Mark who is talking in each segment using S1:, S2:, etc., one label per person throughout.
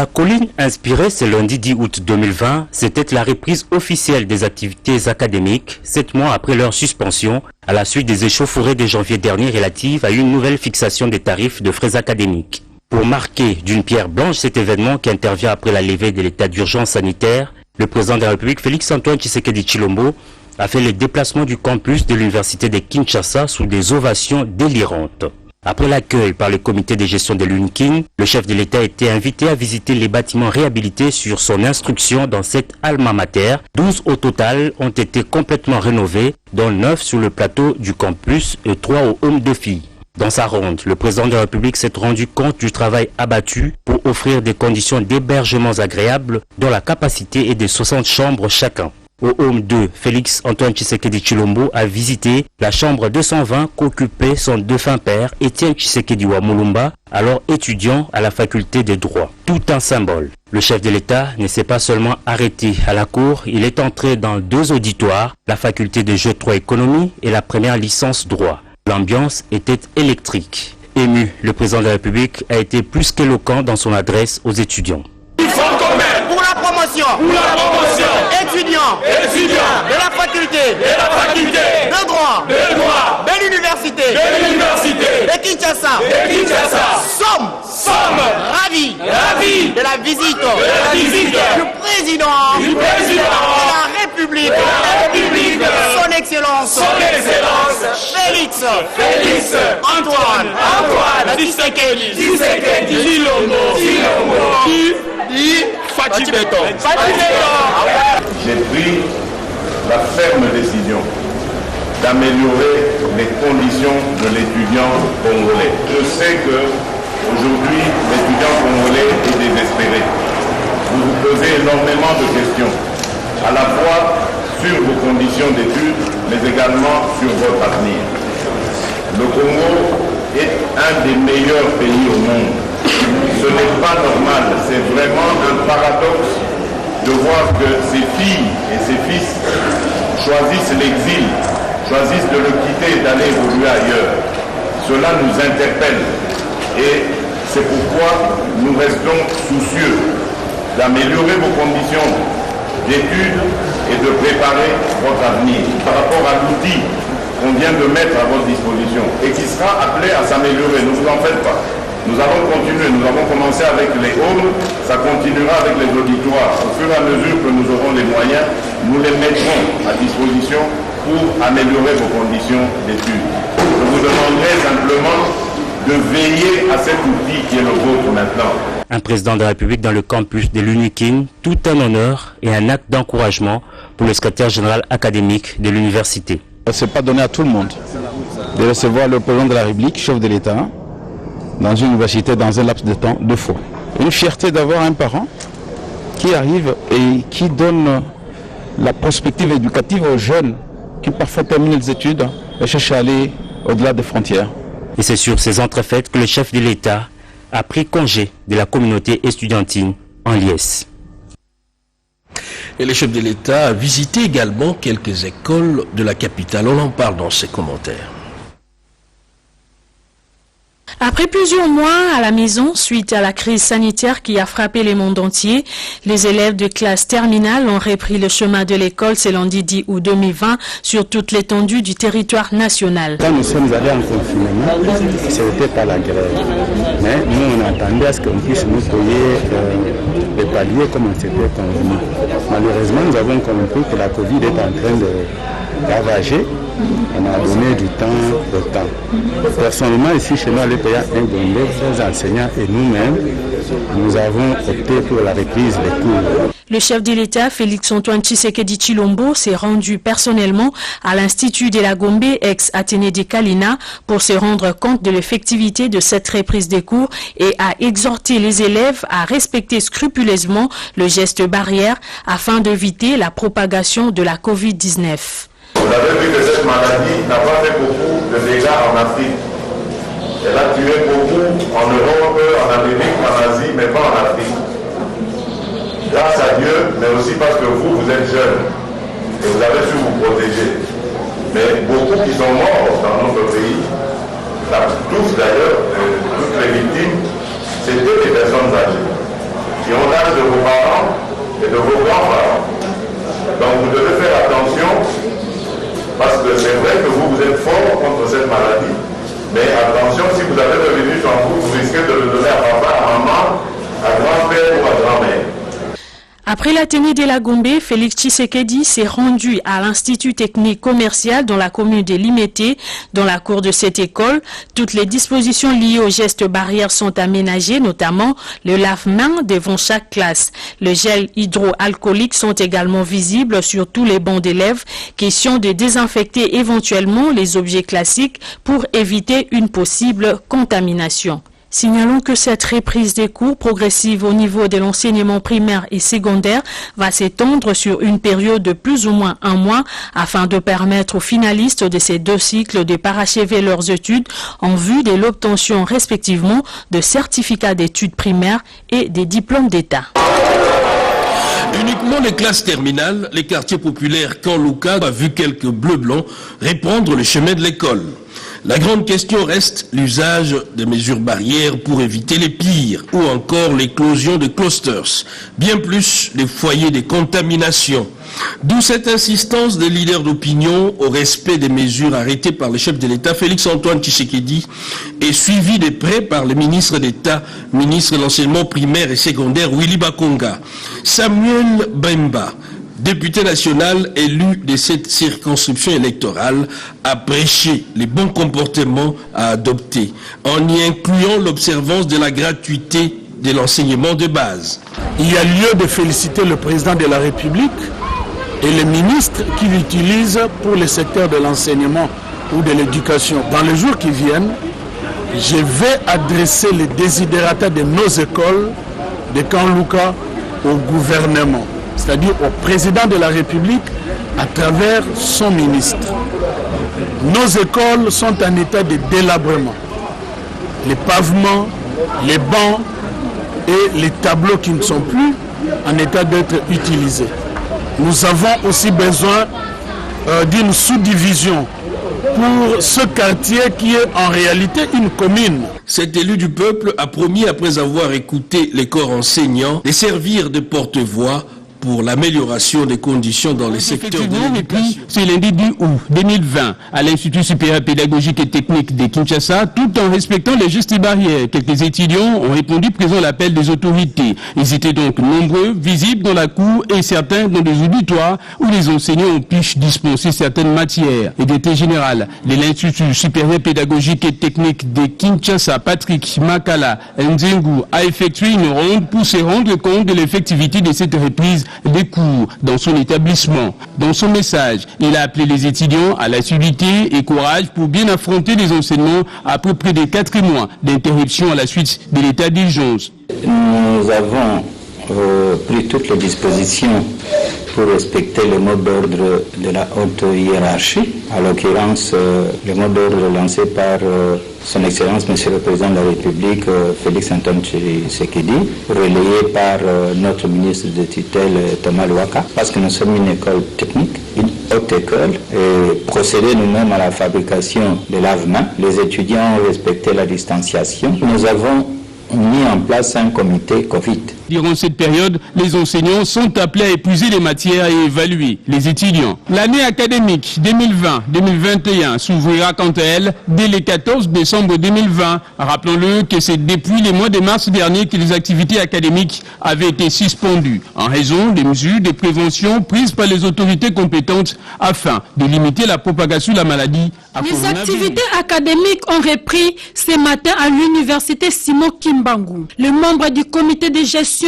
S1: la colline inspirée ce lundi 10 août 2020, c'était la reprise officielle des activités académiques, 7 mois après leur suspension, à la suite des échauffourées de janvier dernier relatives à une nouvelle fixation des tarifs de frais académiques. Pour marquer d'une pierre blanche cet événement qui intervient après la levée de l'état d'urgence sanitaire, le président de la République, Félix-Antoine Tshisekedi Tshilombo, a fait le déplacement du campus de l'université de Kinshasa sous des ovations délirantes. Après l'accueil par le comité de gestion de l'UNKIN, le chef de l'État a été invité à visiter les bâtiments réhabilités sur son instruction dans cette alma mater. 12 au total ont été complètement rénovés, dont 9 sur le plateau du campus et 3 au home de filles. Dans sa ronde, le président de la République s'est rendu compte du travail abattu pour offrir des conditions d'hébergement agréables dont la capacité est de 60 chambres chacun. Au home 2, Félix-Antoine Tshisekedi Tshilombo a visité la chambre 220 qu'occupait son défunt père, Étienne Tshisekedi Wamulumba, alors étudiant à la faculté des droits. Tout un symbole. Le chef de l'État ne s'est pas seulement arrêté à la cour, il est entré dans 2 auditoires, la faculté de jeu 3 économie et la première licence droit. L'ambiance était électrique. Ému, le président de la République a été plus qu'éloquent dans son adresse aux étudiants.
S2: Pour la promotion, étudiants, de la faculté, de droit, de l'université, de Kinshasa, sommes ravis de la visite du président de la République, son Excellence, Félix Antoine Tshisekedi Tshilombo.
S3: J'ai pris la ferme décision d'améliorer les conditions de l'étudiant congolais. Je sais que aujourd'hui l'étudiant congolais est désespéré. Vous vous posez énormément de questions, à la fois sur vos conditions d'études, mais également sur votre avenir. Le Congo est un des meilleurs pays au monde. Ce n'est pas normal, c'est vraiment un paradoxe de voir que ses filles et ses fils choisissent l'exil, choisissent de le quitter et d'aller évoluer ailleurs. Cela nous interpelle et c'est pourquoi nous restons soucieux d'améliorer vos conditions d'études et de préparer votre avenir par rapport à l'outil qu'on vient de mettre à votre disposition et qui sera appelé à s'améliorer. Ne vous en faites pas. Nous allons continuer, nous avons commencé avec les halls, ça continuera avec les auditoires. Au fur et à mesure que nous aurons les moyens, nous les mettrons à disposition pour améliorer vos conditions d'études. Je vous demanderai simplement de veiller à cet outil qui est le vôtre maintenant.
S1: Un président de la République dans le campus de l'UNKIN, tout un honneur et un acte d'encouragement pour le secrétaire général académique de l'université.
S4: Ce n'est pas donné à tout le monde de recevoir le président de la République, chef de l'État, dans une université dans un laps de temps 2 fois. Une fierté d'avoir un parent qui arrive et qui donne la perspective éducative aux jeunes qui parfois terminent les études et cherchent à aller au-delà des frontières.
S1: Et c'est sur ces entrefaites que le chef de l'État a pris congé de la communauté estudiantine en liesse.
S5: Et le chef de l'État a visité également quelques écoles de la capitale. On en parle dans ses commentaires.
S6: Après plusieurs mois à la maison, suite à la crise sanitaire qui a frappé le monde entier, les élèves de classe terminale ont repris le chemin de l'école ce lundi 10 août 2020 sur toute l'étendue du territoire national.
S7: Quand nous sommes allés en confinement, ce n'était pas la grève. Mais nous, on attendait à ce qu'on puisse nous payer les paliers comme on s'était convenu. Malheureusement, nous avons compris que la Covid est en train de ravager. On a donné du temps au temps. Personnellement, ici chez nous, à l'EPA, les enseignants et nous-mêmes, nous avons opté pour la reprise des cours.
S6: Le chef de l'État, Félix-Antoine Tshisekedi Tshilombo, s'est rendu personnellement à l'Institut de la Gombe, ex-Athénée de Kalina, pour se rendre compte de l'effectivité de cette reprise des cours et a exhorté les élèves à respecter scrupuleusement le geste barrière afin d'éviter la propagation de la Covid-19.
S3: Vous avez vu que cette maladie n'a pas fait beaucoup de dégâts en Afrique. Elle a tué beaucoup en Europe, en Amérique, en Asie, mais pas en Afrique. Grâce à Dieu, mais aussi parce que vous êtes jeunes et vous avez su vous protéger. Mais beaucoup qui sont morts dans notre pays, tous d'ailleurs, toutes les victimes, c'était des personnes âgées qui ont
S6: Après la tenue de la Gombe, Félix Tshisekedi s'est rendu à l'Institut technique commercial dans la commune de Limete. Dans la cour de cette école, toutes les dispositions liées aux gestes barrières sont aménagées, notamment le lave-main devant chaque classe. Le gel hydroalcoolique sont également visibles sur tous les bancs d'élèves. Question de désinfecter éventuellement les objets classiques pour éviter une possible contamination. Signalons que cette reprise des cours progressive au niveau de l'enseignement primaire et secondaire va s'étendre sur une période de plus ou moins un mois afin de permettre aux finalistes de ces deux cycles de parachever leurs études en vue de l'obtention respectivement de certificats d'études primaires et des diplômes d'État.
S5: Uniquement les classes terminales, les quartiers populaires Kanluka a vu quelques bleus blancs reprendre le chemin de l'école. La grande question reste l'usage des mesures barrières pour éviter les pires ou encore l'éclosion de clusters, bien plus les foyers de contamination. D'où cette insistance des leaders d'opinion au respect des mesures arrêtées par le chef de l'État Félix-Antoine Tshisekedi et suivi de près par le ministre d'État, ministre de l'enseignement primaire et secondaire Willy Bakonga. Samuel Bemba, député national élu de cette circonscription électorale, a prêché les bons comportements à adopter, en y incluant l'observance de la gratuité de l'enseignement de base.
S8: Il y a lieu de féliciter le président de la République et les ministres qui l'utilisent pour le secteur de l'enseignement ou de l'éducation. Dans les jours qui viennent, je vais adresser les desiderata de nos écoles de Kanluka au gouvernement, c'est-à-dire au président de la République à travers son ministre. Nos écoles sont en état de délabrement. Les pavements, les bancs et les tableaux qui ne sont plus en état d'être utilisés. Nous avons aussi besoin d'une sous-division pour ce quartier qui est en réalité une commune.
S5: Cet élu du peuple a promis, après avoir écouté les corps enseignants, de servir de porte-voix pour l'amélioration des conditions dans les secteurs de l'éducation.
S9: Ce lundi 10 août 2020, à l'Institut supérieur pédagogique et technique de Kinshasa, tout en respectant les gestes barrières, quelques étudiants ont répondu présent à l'appel des autorités. Ils étaient donc nombreux, visibles dans la cour et certains dans des auditoires où les enseignants ont pu dispenser certaines matières. Et directeur général de l'Institut supérieur pédagogique et technique de Kinshasa, Patrick Makala Nzengu, a effectué une ronde pour se rendre compte de l'effectivité de cette reprise des cours dans son établissement. Dans son message, il a appelé les étudiants à l'assiduité et courage pour bien affronter les enseignements après près de 4 mois d'interruption à la suite de l'état d'urgence.
S10: Nous avons pris toutes les dispositions pour respecter le mot d'ordre de la haute hiérarchie, à l'occurrence le mot d'ordre lancé par son Excellence Monsieur le Président de la République Félix-Antoine Tshisekedi, relayé par notre ministre de tutelle Thomas Louaka, parce que nous sommes une école technique, une haute école, et procéder nous-mêmes à la fabrication de lave-mains. Les étudiants ont respecté la distanciation. Nous avons mis en place un comité Covid.
S9: Durant cette période, les enseignants sont appelés à épuiser les matières et évaluer les étudiants. L'année académique 2020-2021 s'ouvrira quant à elle dès le 14 décembre 2020. Rappelons-le que c'est depuis le mois de mars dernier que les activités académiques avaient été suspendues en raison des mesures de prévention prises par les autorités compétentes afin de limiter la propagation de la maladie à
S11: Les
S9: coronavirus.
S11: activités académiques ont repris ce matin à l'université Simon Kimbangu. Les membres du comité de gestion,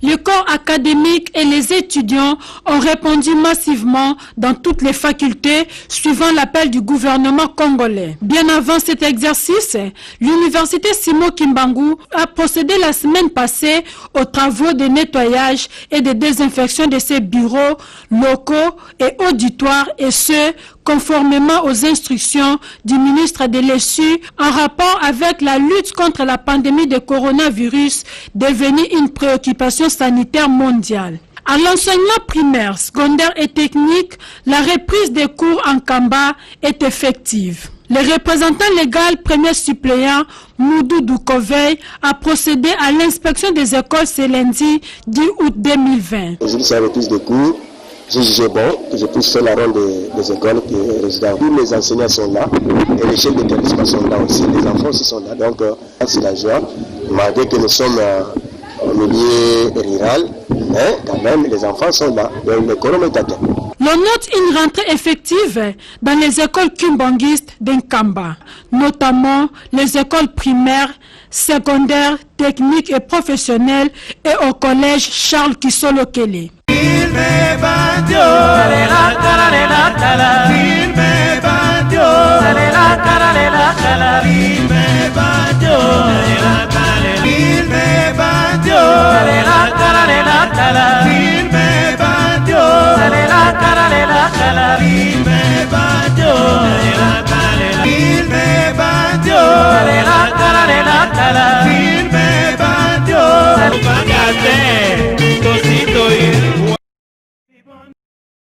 S11: le corps académique et les étudiants ont répondu massivement dans toutes les facultés suivant l'appel du gouvernement congolais. Bien avant cet exercice, l'université Simon Kimbangu a procédé la semaine passée aux travaux de nettoyage et de désinfection de ses bureaux, locaux et auditoires, et ce, conformément aux instructions du ministre de l'ESU en rapport avec la lutte contre la pandémie de coronavirus devenue une préoccupation sanitaire mondiale. À l'enseignement primaire, secondaire et technique, la reprise des cours en Kamba est effective. Le représentant légal premier suppléant, Moudou Doukovey, a procédé à l'inspection des écoles ce lundi 10 août 2020.
S12: Aujourd'hui, c'est la reprise des cours. J'ai jugé bon que je puisse faire la ronde des écoles qui est résident. Tous les enseignants sont là et les chefs d'établissement sont là aussi. Les enfants aussi sont là. Donc, c'est la joie. Malgré que nous sommes au milieu rural, Mais quand même, les enfants sont là. Donc le quorum est atteint.
S11: On note une rentrée effective dans les écoles kimbanguistes d'Nkamba, notamment les écoles primaires, secondaires, techniques et professionnelles et au collège Charles Kisolo Kele.